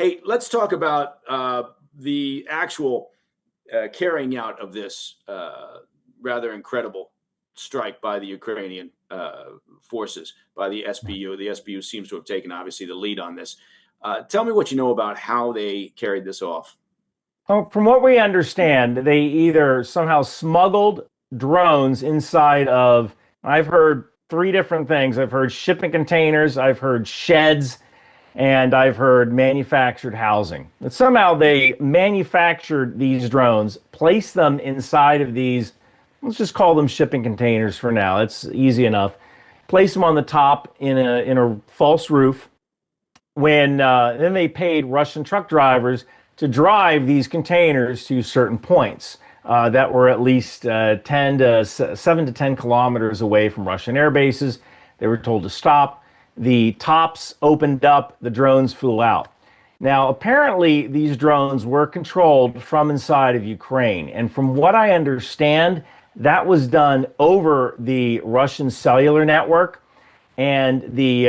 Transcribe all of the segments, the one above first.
Hey, let's talk about the actual carrying out of this rather incredible strike by the Ukrainian forces, by the SBU. The SBU seems to have taken, obviously, the lead on this. Tell me what you know about how they carried this off. Well, from what we understand, they either somehow smuggled drones inside of, I've heard three different things. I've heard shipping containers, I've heard sheds, and I've heard manufactured housing. But somehow they manufactured these drones, placed them inside of these, let's just call them shipping containers for now. It's easy enough. Place them on the top in a false roof. When then they paid Russian truck drivers to drive these containers to certain points that were at least 7 to 10 kilometers away from Russian air bases. They were told to stop. The tops opened up, the drones flew out. Now, apparently, these drones were controlled from inside of Ukraine. And from what I understand, that was done over the Russian cellular network and the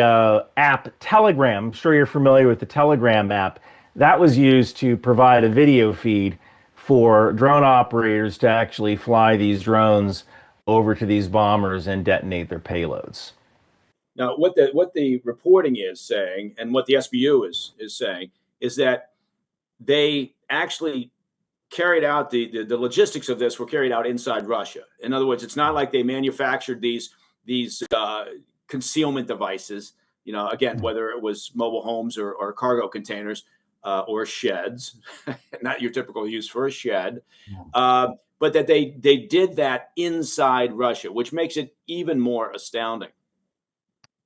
app Telegram. I'm sure you're familiar with the Telegram app. That was used to provide a video feed for drone operators to actually fly these drones over to these bombers and detonate their payloads. Now, what the reporting is saying, and what the SBU is saying, is that they actually carried out the logistics of this were carried out inside Russia. In other words, it's not like they manufactured these concealment devices. You know, again, whether it was mobile homes or cargo containers or sheds, not your typical use for a shed, but that they did that inside Russia, which makes it even more astounding.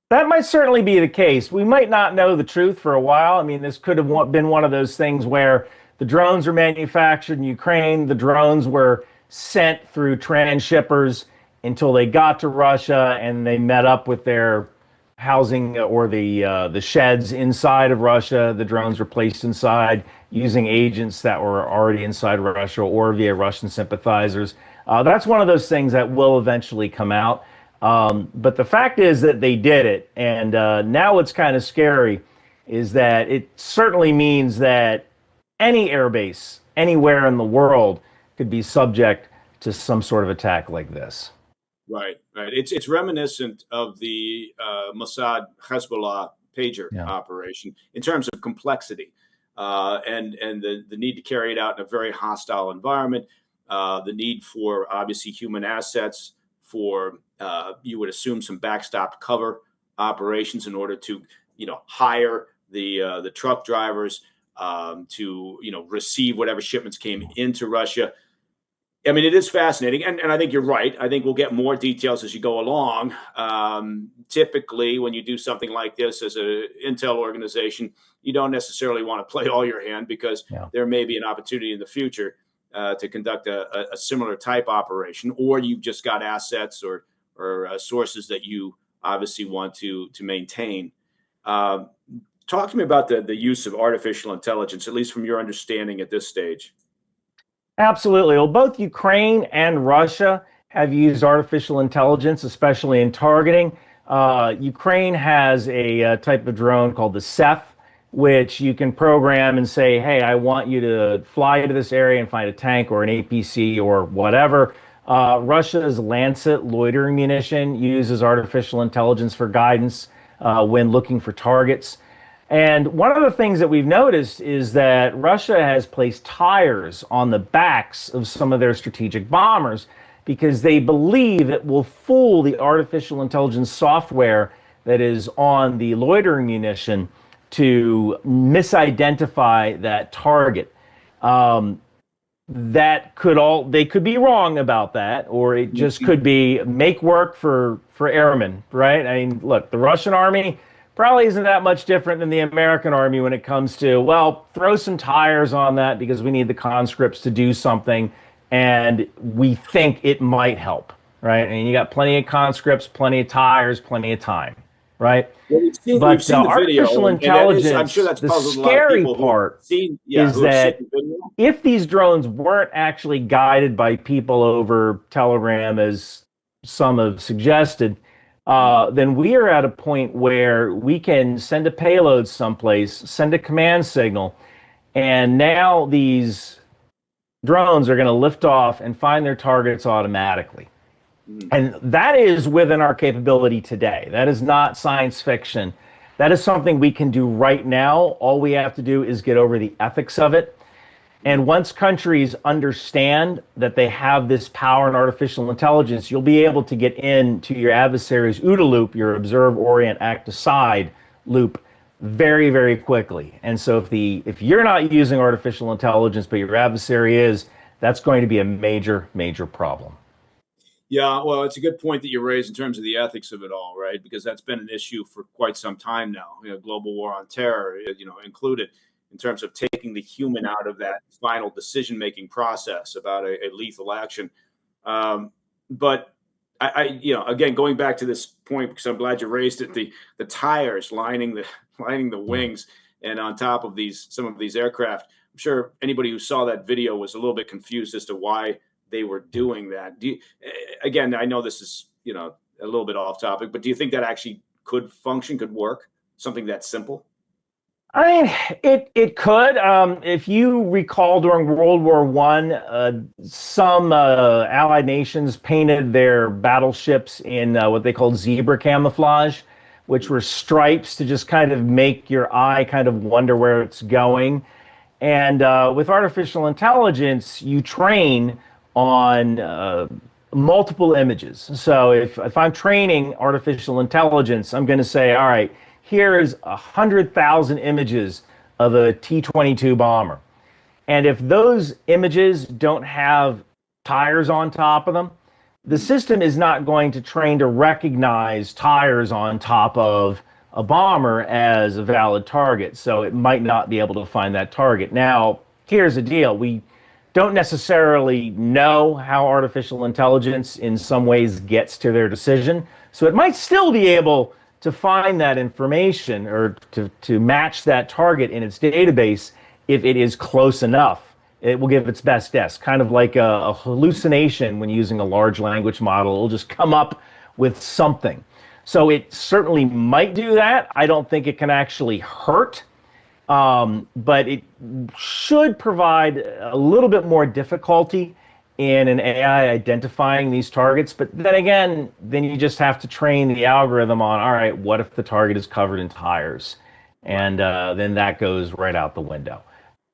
That might certainly be the case. We might not know the truth for a while. I mean, this could have been one of those things where the drones were manufactured in Ukraine, the drones were sent through transshippers until they got to Russia and they met up with their housing or the sheds inside of Russia. The drones were placed inside using agents that were already inside Russia or via Russian sympathizers. That's one of those things that will eventually come out. But the fact is that they did it. And now what's kind of scary is that it certainly means that any airbase anywhere in the world could be subject to some sort of attack like this. Right, right. It's reminiscent of the Mossad Hezbollah pager Yeah. operation in terms of complexity and the need to carry it out in a very hostile environment, the need for obviously human assets, for you would assume some backstop cover operations in order to hire the truck drivers to receive whatever shipments came into Russia. I mean, it is fascinating, and I think you're right. I think we'll get more details as you go along. Typically, when you do something like this as an intel organization, you don't necessarily want to play all your hand because there may be an opportunity in the future to conduct a similar type operation, or you've just got assets or sources that you obviously want to maintain. Talk to me about the use of artificial intelligence, at least from your understanding at this stage. Absolutely. Well, both Ukraine and Russia have used artificial intelligence, especially in targeting. Ukraine has a type of drone called the Ceph, which you can program and say, hey, I want you to fly to this area and find a tank or an APC or whatever. Russia's Lancet loitering munition uses artificial intelligence for guidance when looking for targets. And one of the things that we've noticed is that Russia has placed tires on the backs of some of their strategic bombers because they believe it will fool the artificial intelligence software that is on the loitering munition to misidentify that target. They could be wrong about that, or it just could be make work for airmen, right? I mean, look, the Russian army probably isn't that much different than the American army when it comes to, well, throw some tires on that because we need the conscripts to do something and we think it might help, right? And you got plenty of conscripts, plenty of tires, plenty of time, right? Well, we've seen the artificial video, intelligence, I'm sure that's the puzzled a lot of scary people part is who have seen that the video. if these drones weren't actually guided by people over Telegram, as some have suggested, then we are at a point where we can send a payload someplace, send a command signal, and now these drones are going to lift off and find their targets automatically. And that is within our capability today. That is not science fiction. That is something we can do right now. All we have to do is get over the ethics of it. And once countries understand that they have this power in artificial intelligence, you'll be able to get into your adversary's OODA loop, your observe, orient, act, decide loop, very, very quickly. And so if you're not using artificial intelligence, but your adversary is, that's going to be a major, major problem. Yeah, well, it's a good point that you raised in terms of the ethics of it all, right? Because that's been an issue for quite some time now. Global war on terror, included, in terms of taking the human out of that final decision-making process about a lethal action. But again, going back to this point, because I'm glad you raised it, the tires lining the wings and on top of some of these aircraft. I'm sure anybody who saw that video was a little bit confused as to why they were doing that. Again, I know this is a little bit off topic, but do you think that actually could function, could work, something that simple? I mean, it could. If you recall, during World War I, some Allied nations painted their battleships in what they called zebra camouflage, which were stripes to just kind of make your eye kind of wonder where it's going. And with artificial intelligence, you train on multiple images. So if I'm training artificial intelligence, I'm going to say, all right, here's 100,000 images of a T-22 bomber. And if those images don't have tires on top of them, the system is not going to train to recognize tires on top of a bomber as a valid target. So it might not be able to find that target. Now, here's the deal. We don't necessarily know how artificial intelligence in some ways gets to their decision. So it might still be able to find that information or to match that target in its database if it is close enough. It will give its best guess, kind of like a hallucination when using a large language model. It'll just come up with something. So it certainly might do that. I don't think it can actually hurt, but it should provide a little bit more difficulty in an AI identifying these targets. But then again, then you just have to train the algorithm on, all right, what if the target is covered in tires? And then that goes right out the window.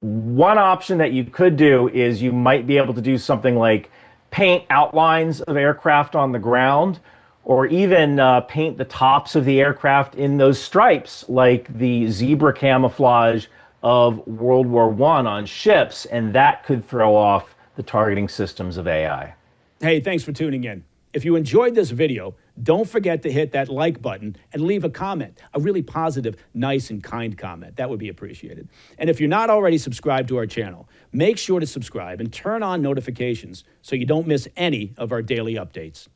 One option that you could do is you might be able to do something like paint outlines of aircraft on the ground, or even paint the tops of the aircraft in those stripes, like the zebra camouflage of World War I on ships, and that could throw off the targeting systems of AI. Hey, thanks for tuning in. If you enjoyed this video, don't forget to hit that like button and leave a comment, a really positive, nice, and kind comment. That would be appreciated. And if you're not already subscribed to our channel, make sure to subscribe and turn on notifications so you don't miss any of our daily updates.